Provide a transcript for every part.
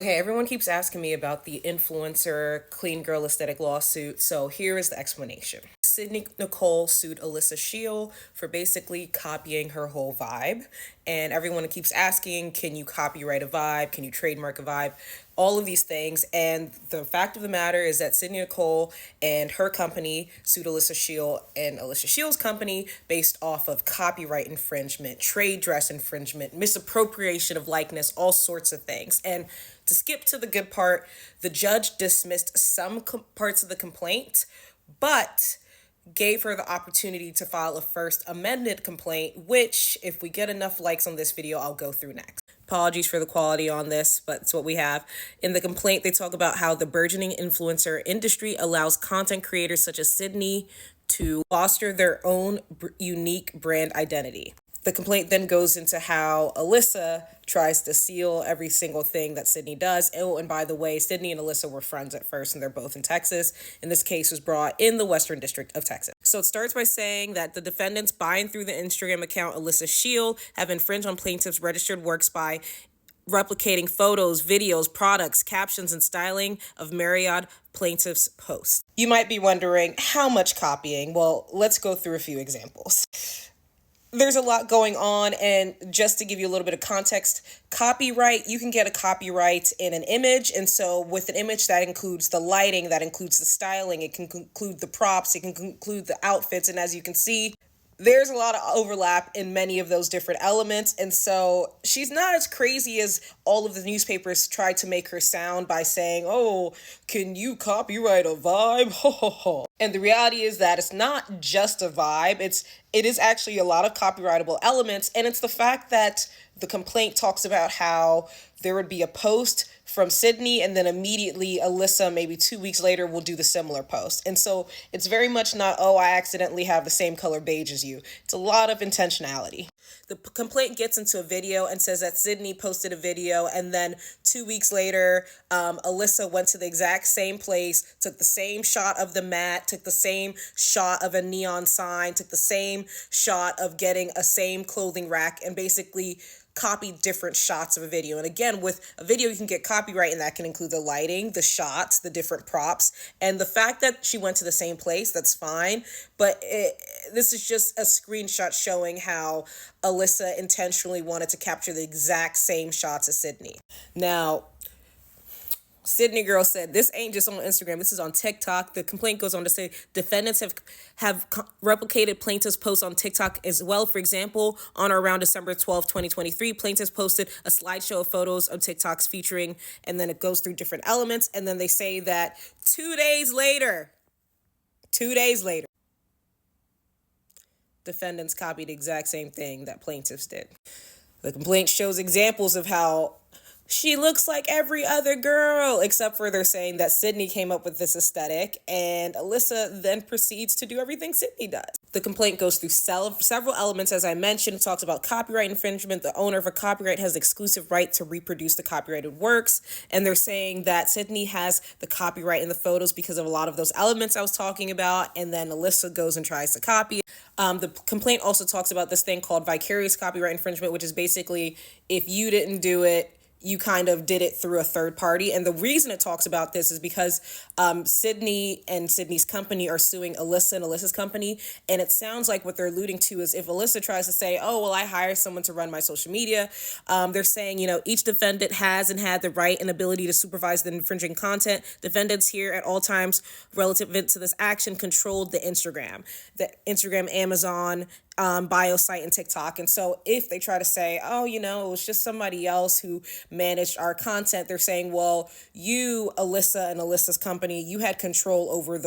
Okay, everyone keeps asking me about the influencer clean girl aesthetic lawsuit, so here is the explanation. Sydney Nicole sued Alyssa Sheil for basically copying her whole vibe, and everyone keeps asking, can you copyright a vibe? Can you trademark a vibe? All of these things, and the fact of the matter is that Sydney Nicole and her company sued Alyssa Sheil and Alyssa Sheil's company based off of copyright infringement, trade dress infringement, misappropriation of likeness, all sorts of things. And to skip to the good part, the judge dismissed some parts of the complaint, but gave her the opportunity to file a first amended complaint, which, if we get enough likes on this video, I'll go through next. Apologies for the quality on this, but it's what we have. In the complaint, they talk about how the burgeoning influencer industry allows content creators such as Sydney to foster their own unique brand identity. The complaint then goes into how Alyssa tries to seal every single thing that Sydney does. Oh, and by the way, Sydney and Alyssa were friends at first, and they're both in Texas. And this case was brought in the Western District of Texas. So it starts by saying that the defendants, buying through the Instagram account Alyssa Sheil, have infringed on plaintiff's registered works by replicating photos, videos, products, captions, and styling of myriad plaintiff's posts. You might be wondering, how much copying? Well, let's go through a few examples. There's a lot going on, and just to give you a little bit of context, copyright, you can get a copyright in an image, and so with an image that includes the lighting, that includes the styling, it can include the props, it can include the outfits, and as you can see, there's a lot of overlap in many of those different elements. And so she's not as crazy as all of the newspapers tried to make her sound by saying, oh, can you copyright a vibe? Ho, ho, ho. And the reality is that it's not just a vibe. It is actually a lot of copyrightable elements. And it's the fact that the complaint talks about how there would be a post from Sydney, and then immediately Alyssa, maybe 2 weeks later, will do the similar post. And so it's very much not, oh, I accidentally have the same color beige as you. It's a lot of intentionality. The complaint gets into a video and says that Sydney posted a video, and then 2 weeks later, Alyssa went to the exact same place, took the same shot of the mat, took the same shot of a neon sign, took the same shot of getting a same clothing rack, and basically copy different shots of a video. And again, with a video, you can get copyright, and that can include the lighting, the shots, the different props. And the fact that she went to the same place, that's fine. But this is just a screenshot showing how Alyssa intentionally wanted to capture the exact same shots as Sydney. Now, Sydney girl said, this ain't just on Instagram, this is on TikTok. The complaint goes on to say defendants have replicated plaintiff's posts on TikTok as well. For example, on or around December 12, 2023, plaintiffs posted a slideshow of photos of TikToks featuring, and then it goes through different elements. And then they say that 2 days later, defendants copied the exact same thing that plaintiffs did. The complaint shows examples of how she looks like every other girl, except for they're saying that Sydney came up with this aesthetic, and Alyssa then proceeds to do everything Sydney does. The complaint goes through several elements, as I mentioned. It talks about copyright infringement. The owner of a copyright has the exclusive right to reproduce the copyrighted works, and they're saying that Sydney has the copyright in the photos because of a lot of those elements I was talking about, and then Alyssa goes and tries to copy it. The complaint also talks about this thing called vicarious copyright infringement, which is basically if you didn't do it, you kind of did it through a third party. And the reason it talks about this is because Sydney and Sydney's company are suing Alyssa and Alyssa's company. And it sounds like what they're alluding to is if Alyssa tries to say, oh, well, I hired someone to run my social media, they're saying, each defendant has and had the right and ability to supervise the infringing content. Defendants here at all times relative to this action controlled the Instagram, Amazon, bio site, and TikTok. And so if they try to say, oh, it was just somebody else who managed our content, they're saying, well, you, Alyssa and Alyssa's company, you had control over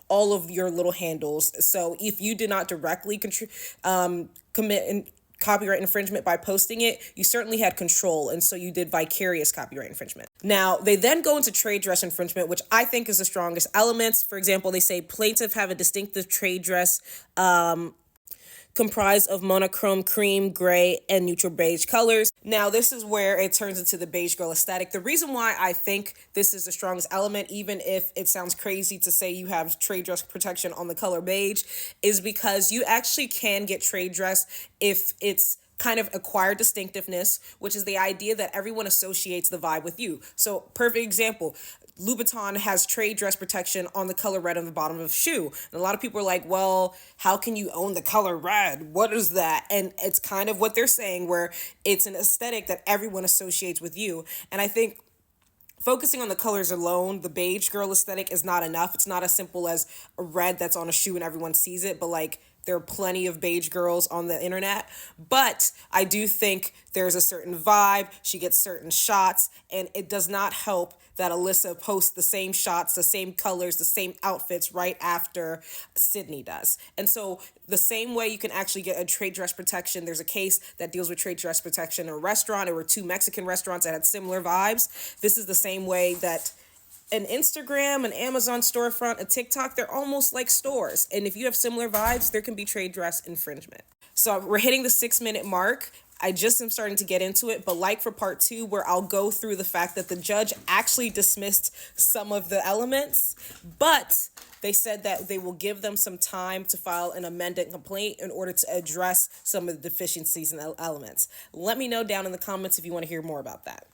all of your little handles. So if you did not directly commit copyright infringement by posting it, you certainly had control, and so you did vicarious copyright infringement. Now, they then go into trade dress infringement, which I think is the strongest elements. For example, they say plaintiff have a distinctive trade dress comprised of monochrome cream, gray, and neutral beige colors. Now, this is where it turns into the beige girl aesthetic. The reason why I think this is the strongest element, even if it sounds crazy to say you have trade dress protection on the color beige, is because you actually can get trade dress if it's kind of acquired distinctiveness, which is the idea that everyone associates the vibe with you. So, perfect example. Louboutin has trade dress protection on the color red on the bottom of the shoe. And a lot of people are like, well, how can you own the color red? What is that? And it's kind of what they're saying, where it's an aesthetic that everyone associates with you. And I think focusing on the colors alone, the beige girl aesthetic is not enough. It's not as simple as a red that's on a shoe and everyone sees it, but like there are plenty of beige girls on the internet. But I do think there's a certain vibe. She gets certain shots, and it does not help that Alyssa posts the same shots, the same colors, the same outfits right after Sydney does. And so the same way you can actually get a trade dress protection, there's a case that deals with trade dress protection in a restaurant. There were two Mexican restaurants that had similar vibes. This is the same way that an Instagram, an Amazon storefront, a TikTok, they're almost like stores. And if you have similar vibes, there can be trade dress infringement. So we're hitting the 6-minute mark. I just am starting to get into it, but like for part 2, where I'll go through the fact that the judge actually dismissed some of the elements, but they said that they will give them some time to file an amended complaint in order to address some of the deficiencies and elements. Let me know down in the comments if you want to hear more about that.